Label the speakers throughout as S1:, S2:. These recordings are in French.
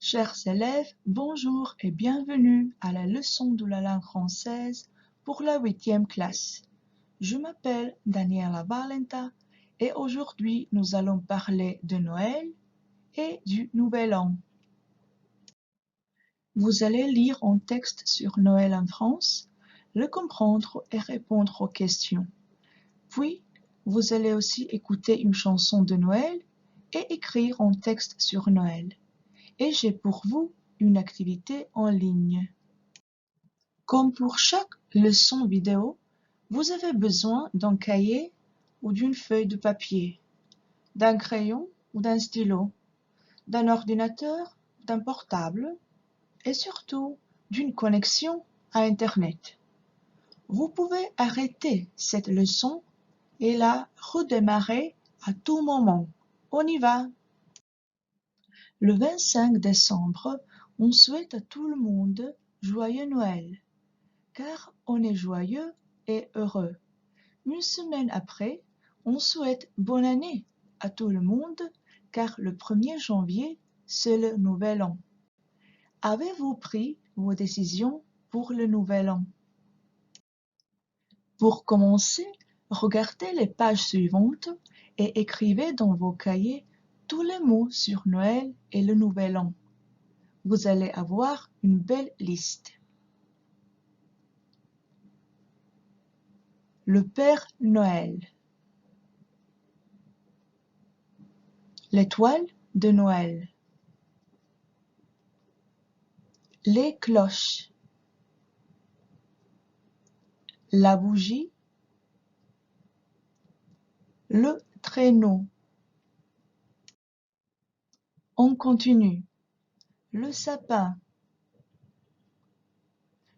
S1: Chers élèves, bonjour et bienvenue à la leçon de la langue française pour la 8e classe. Je m'appelle Daniela Valenta et aujourd'hui nous allons parler de Noël et du Nouvel An. Vous allez lire un texte sur Noël en France, le comprendre et répondre aux questions. Puis, vous allez aussi écouter une chanson de Noël et écrire un texte sur Noël. Et j'ai pour vous une activité en ligne. Comme pour chaque leçon vidéo, vous avez besoin d'un cahier ou d'une feuille de papier, d'un crayon ou d'un stylo, d'un ordinateur, d'un portable et surtout d'une connexion à Internet. Vous pouvez arrêter cette leçon et la redémarrer à tout moment. On y va! Le 25 décembre, on souhaite à tout le monde joyeux Noël, car on est joyeux et heureux. Une semaine après, on souhaite bonne année à tout le monde, car le 1er janvier, c'est le Nouvel An. Avez-vous pris vos décisions pour le Nouvel An? Pour commencer, regardez les pages suivantes et écrivez dans vos cahiers tous les mots sur Noël et le Nouvel An. Vous allez avoir une belle liste. Le Père Noël. L'étoile de Noël. Les cloches. La bougie. Le traîneau. On continue. Le sapin.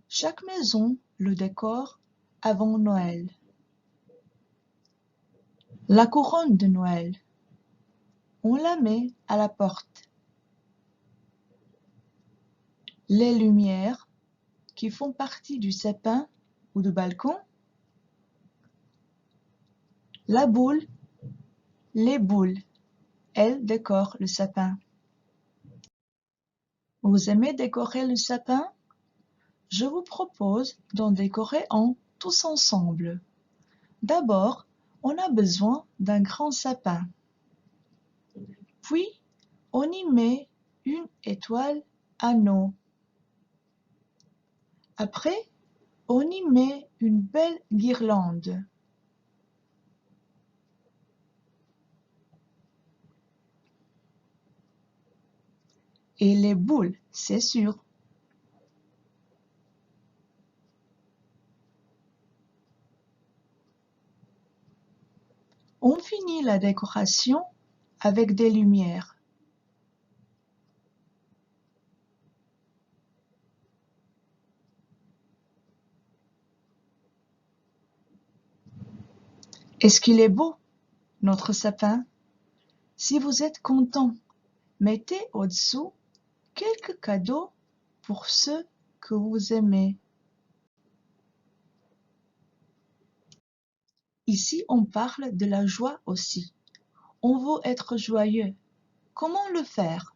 S1: Chaque maison le décore avant Noël. La couronne de Noël. On la met à la porte. Les lumières qui font partie du sapin ou du balcon. La boule. Les boules. Elles décorent le sapin. Vous aimez décorer le sapin? Je vous propose d'en décorer un tous ensemble. D'abord, on a besoin d'un grand sapin. Puis, on y met une étoile anneau. Après, on y met une belle guirlande. Et les boules, c'est sûr. On finit la décoration avec des lumières. Est-ce qu'il est beau, notre sapin? Si vous êtes content, mettez au-dessous quelques cadeaux pour ceux que vous aimez. Ici, on parle de la joie aussi. On veut être joyeux. Comment le faire?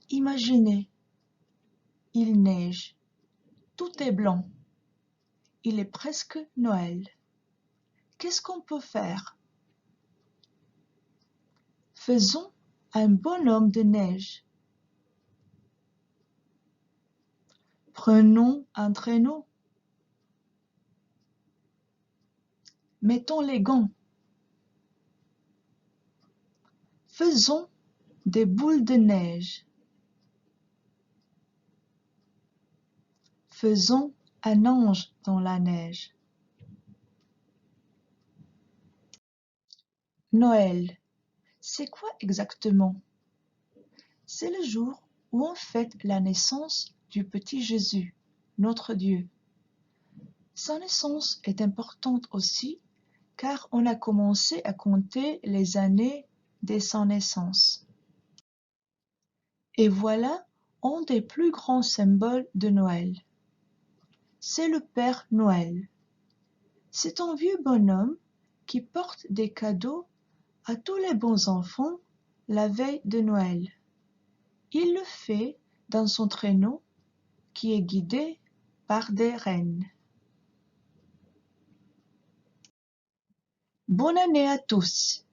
S1: Imaginez. Il neige. Tout est blanc. Il est presque Noël. Qu'est-ce qu'on peut faire? Faisons un bonhomme de neige. Prenons un traîneau. Mettons les gants. Faisons des boules de neige. Faisons un ange dans la neige. Noël, c'est quoi exactement? C'est le jour où on fête la naissance du petit Jésus, notre Dieu. Sa naissance est importante aussi car on a commencé à compter les années dès sa naissance. Et voilà un des plus grands symboles de Noël. C'est le Père Noël. C'est un vieux bonhomme qui porte des cadeaux à tous les bons enfants la veille de Noël. Il le fait dans son traîneau qui est guidé par des rennes. Bonne année à tous!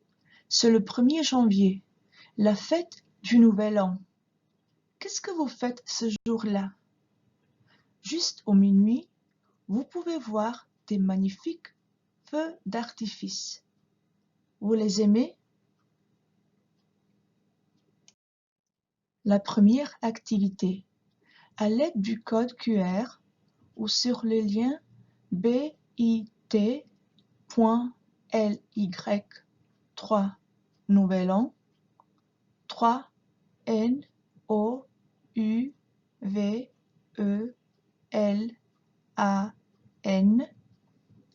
S1: C'est le 1er janvier, la fête du Nouvel An. Qu'est-ce que vous faites ce jour-là? Juste au minuit, vous pouvez voir des magnifiques feux d'artifice. Vous les aimez? La première activité. À l'aide du code QR ou sur le lien bit.ly3 Nouvel An 3 NOUVELAN,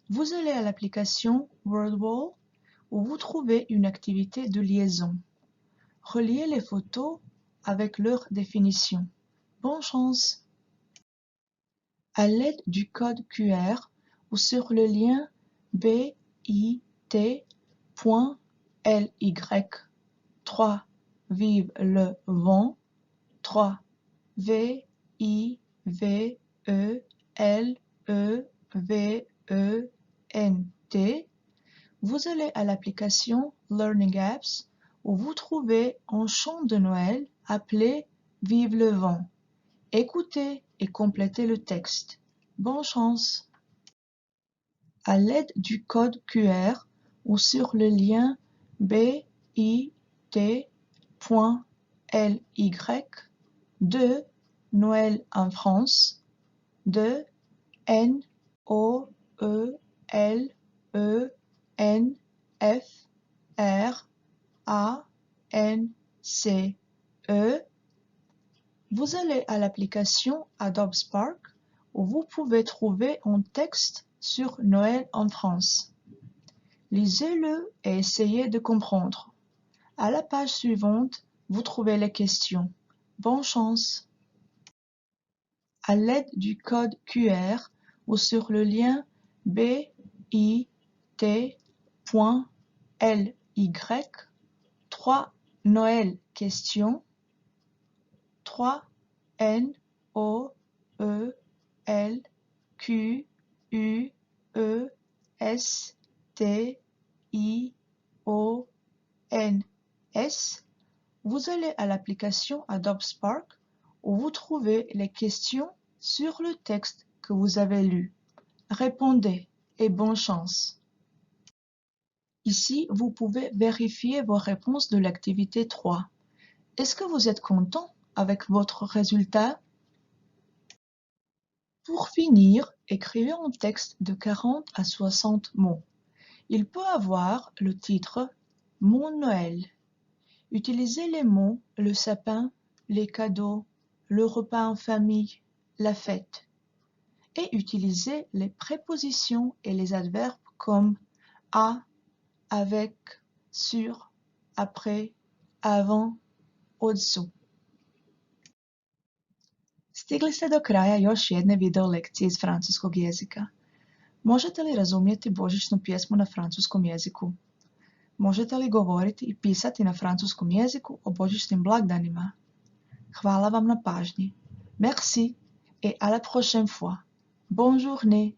S1: vous allez à l'application WordWall où vous trouvez une activité de liaison. Reliez les photos avec leur définition. Bonne chance! À l'aide du code QR ou sur le lien bit.ly3 Vive le vent 3 VIVELEVENT, vous allez à l'application Learning Apps où vous trouvez un chant de Noël appelé Vive le vent. Écoutez et complétez le texte. Bonne chance! À l'aide du code QR ou sur le lien bit.ly 2 Noël en France 2 NOELENFRANCE, vous allez à l'application Adobe Spark où vous pouvez trouver un texte sur Noël en France. Lisez-le et essayez de comprendre. À la page suivante, vous trouvez les questions. Bonne chance! À l'aide du code QR ou sur le lien bit.ly 3 Noël question 3 NOELQUSTIONS, vous allez à l'application Adobe Spark où vous trouvez les questions sur le texte que vous avez lu. Répondez et bonne chance! Ici, vous pouvez vérifier vos réponses de l'activité 3. Est-ce que vous êtes content avec votre résultat? Pour finir, écrivez un texte de 40 à 60 mots. Il peut avoir le titre « Mon Noël ». Utilisez les mots « le sapin », les cadeaux, le repas en famille, la fête. Et utilisez les prépositions et les adverbes comme « à », avec, sur, après, avant, od su. Stigli ste do kraja još jedne video lekcije iz francuskog jezika. Možete li razumjeti božićnu pjesmu na francuskom jeziku? Možete li govoriti i pisati na francuskom jeziku o božićnim blagdanima? Hvala vam na pažnji. Merci et à la prochaine fois. Bonne journée.